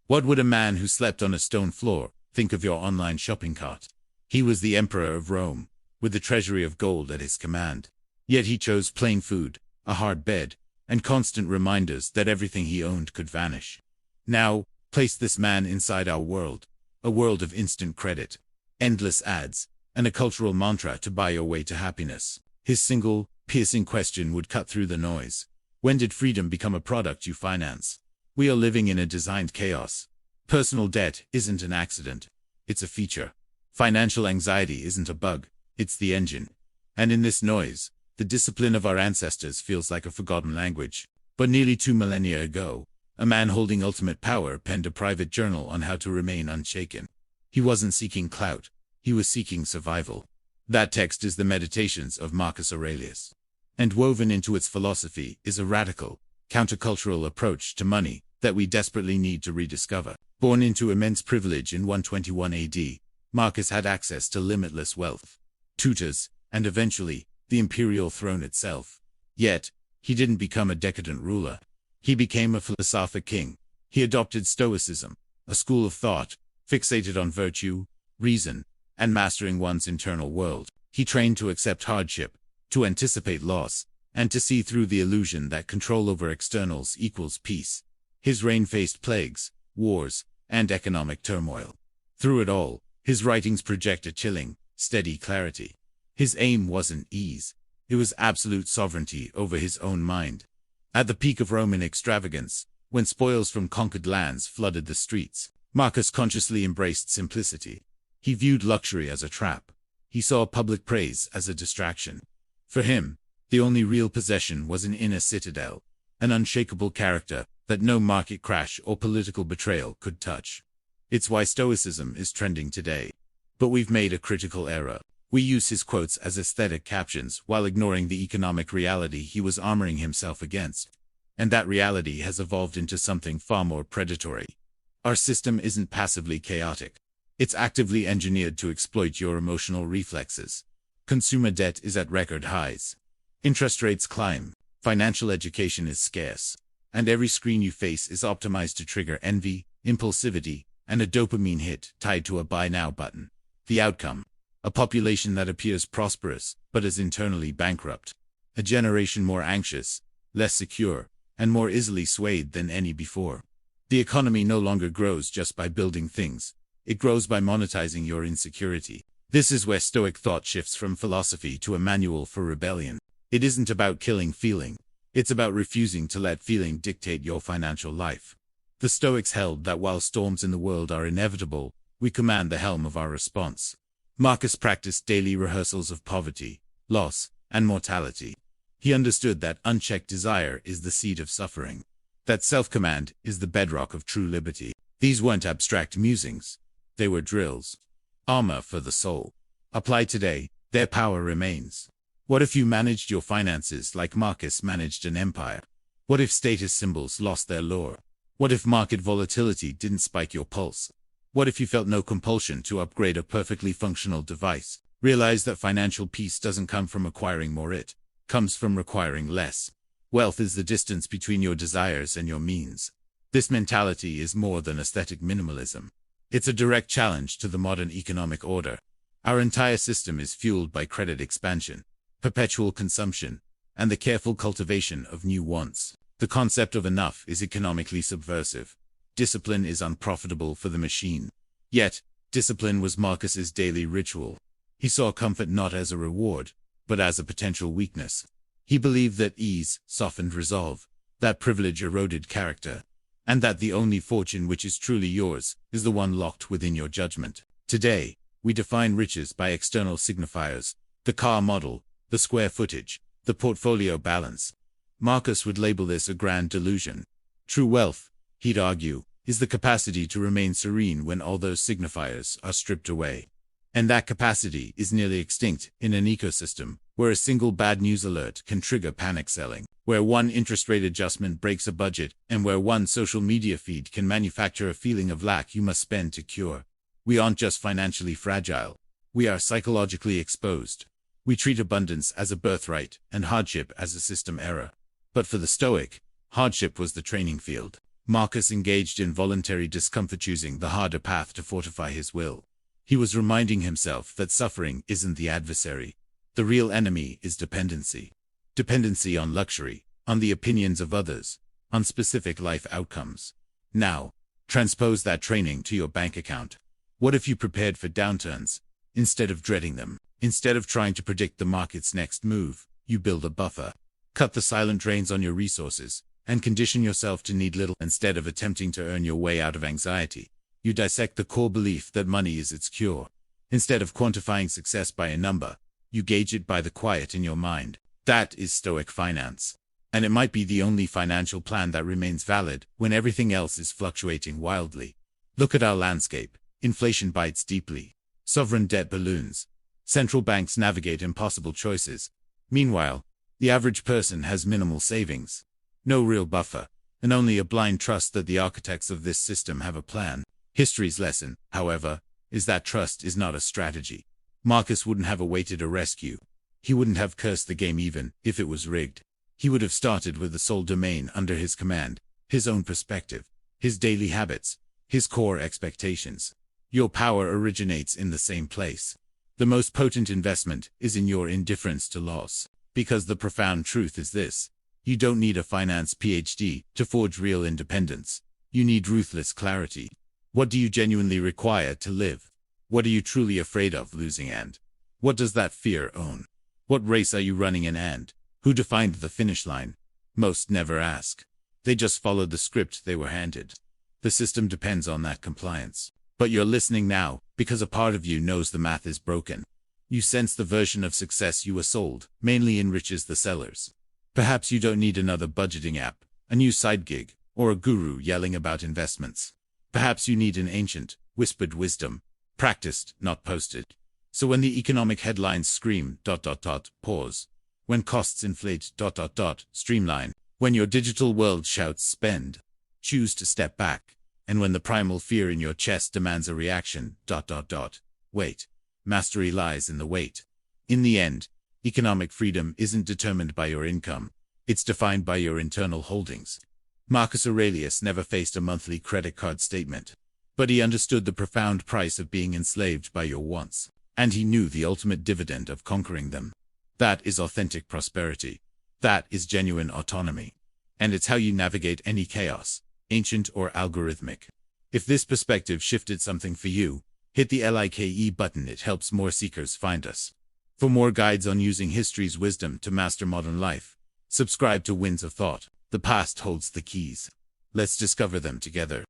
What would a man who slept on a stone floor think of your online shopping cart? He was the emperor of Rome, with the treasury of gold at his command. Yet he chose plain food, a hard bed, and constant reminders that everything he owned could vanish. Now, place this man inside our world, a world of instant credit, endless ads, and a cultural mantra to buy your way to happiness. His single, piercing question would cut through the noise. When did freedom become a product you finance? We are living in a designed chaos. Personal debt isn't an accident. It's a feature. Financial anxiety isn't a bug. It's the engine. And in this noise, the discipline of our ancestors feels like a forgotten language. But nearly 2 millennia ago, a man holding ultimate power penned a private journal on how to remain unshaken. He wasn't seeking clout. He was seeking survival. That text is the Meditations of Marcus Aurelius. And woven into its philosophy is a radical, countercultural approach to money that we desperately need to rediscover. Born into immense privilege in 121 AD, Marcus had access to limitless wealth, tutors, and eventually, the imperial throne itself. Yet, he didn't become a decadent ruler. He became a philosophic king. He adopted Stoicism, a school of thought, fixated on virtue, reason, and mastering one's internal world. He trained to accept hardship, to anticipate loss, and to see through the illusion that control over externals equals peace. His reign faced plagues, wars, and economic turmoil. Through it all, his writings project a chilling, steady clarity. His aim wasn't ease. It was absolute sovereignty over his own mind. At the peak of Roman extravagance, when spoils from conquered lands flooded the streets, Marcus consciously embraced simplicity. He viewed luxury as a trap. He saw public praise as a distraction. For him, the only real possession was an inner citadel, an unshakable character that no market crash or political betrayal could touch. It's why Stoicism is trending today. But we've made a critical error. We use his quotes as aesthetic captions while ignoring the economic reality he was armoring himself against. And that reality has evolved into something far more predatory. Our system isn't passively chaotic. It's actively engineered to exploit your emotional reflexes. Consumer debt is at record highs. Interest rates climb. Financial education is scarce. And every screen you face is optimized to trigger envy, impulsivity, and a dopamine hit tied to a buy now button. The outcome: a population that appears prosperous, but is internally bankrupt. A generation more anxious, less secure, and more easily swayed than any before. The economy no longer grows just by building things. It grows by monetizing your insecurity. This is where Stoic thought shifts from philosophy to a manual for rebellion. It isn't about killing feeling. It's about refusing to let feeling dictate your financial life. The Stoics held that while storms in the world are inevitable, we command the helm of our response. Marcus practiced daily rehearsals of poverty, loss, and mortality. He understood that unchecked desire is the seed of suffering, that self-command is the bedrock of true liberty. These weren't abstract musings. They were drills. Armor for the soul. Applied today, their power remains. What if you managed your finances like Marcus managed an empire? What if status symbols lost their lure? What if market volatility didn't spike your pulse? What if you felt no compulsion to upgrade a perfectly functional device? Realize that financial peace doesn't come from acquiring more, it comes from requiring less. Wealth is the distance between your desires and your means. This mentality is more than aesthetic minimalism. It's a direct challenge to the modern economic order. Our entire system is fueled by credit expansion, perpetual consumption, and the careful cultivation of new wants. The concept of enough is economically subversive. Discipline is unprofitable for the machine. Yet, discipline was Marcus's daily ritual. He saw comfort not as a reward, but as a potential weakness. He believed that ease softened resolve, that privilege eroded character, and that the only fortune which is truly yours is the one locked within your judgment. Today, we define riches by external signifiers: the car model, the square footage, the portfolio balance. Marcus would label this a grand delusion. True wealth, he'd argue, is the capacity to remain serene when all those signifiers are stripped away. And that capacity is nearly extinct in an ecosystem where a single bad news alert can trigger panic selling, where one interest rate adjustment breaks a budget, and where one social media feed can manufacture a feeling of lack you must spend to cure. We aren't just financially fragile. We are psychologically exposed. We treat abundance as a birthright and hardship as a system error. But for the Stoic, hardship was the training field. Marcus engaged in voluntary discomfort, choosing the harder path to fortify his will. He was reminding himself that suffering isn't the adversary. The real enemy is dependency. Dependency on luxury, on the opinions of others, on specific life outcomes. Now, transpose that training to your bank account. What if you prepared for downturns, instead of dreading them? Instead of trying to predict the market's next move, you build a buffer. Cut the silent drains on your resources, and condition yourself to need little. Instead of attempting to earn your way out of anxiety, you dissect the core belief that money is its cure. Instead of quantifying success by a number, you gauge it by the quiet in your mind. That is Stoic finance. And it might be the only financial plan that remains valid when everything else is fluctuating wildly. Look at our landscape. Inflation bites deeply. Sovereign debt balloons. Central banks navigate impossible choices. Meanwhile, the average person has minimal savings, no real buffer, and only a blind trust that the architects of this system have a plan. History's lesson, however, is that trust is not a strategy. Marcus wouldn't have awaited a rescue. He wouldn't have cursed the game even if it was rigged. He would have started with the sole domain under his command, his own perspective, his daily habits, his core expectations. Your power originates in the same place. The most potent investment is in your indifference to loss. Because the profound truth is this: you don't need a finance PhD to forge real independence. You need ruthless clarity. What do you genuinely require to live? What are you truly afraid of losing, and what does that fear own? What race are you running in, and who defined the finish line? Most never ask. They just follow the script they were handed. The system depends on that compliance. But you're listening now because a part of you knows the math is broken. You sense the version of success you were sold mainly enriches the sellers. Perhaps you don't need another budgeting app, a new side gig, or a guru yelling about investments. Perhaps you need an ancient, whispered wisdom, practiced, not posted. So when the economic headlines scream, pause. When costs inflate, streamline. When your digital world shouts spend, choose to step back. And when the primal fear in your chest demands a reaction, wait. Mastery lies in the wait. In the end, economic freedom isn't determined by your income. It's defined by your internal holdings. Marcus Aurelius never faced a monthly credit card statement, but he understood the profound price of being enslaved by your wants, and he knew the ultimate dividend of conquering them. That is authentic prosperity. That is genuine autonomy. And it's how you navigate any chaos, ancient or algorithmic. If this perspective shifted something for you, hit the like button. It helps more seekers find us. For more guides on using history's wisdom to master modern life, subscribe to Winds of Thought. The past holds the keys. Let's discover them together.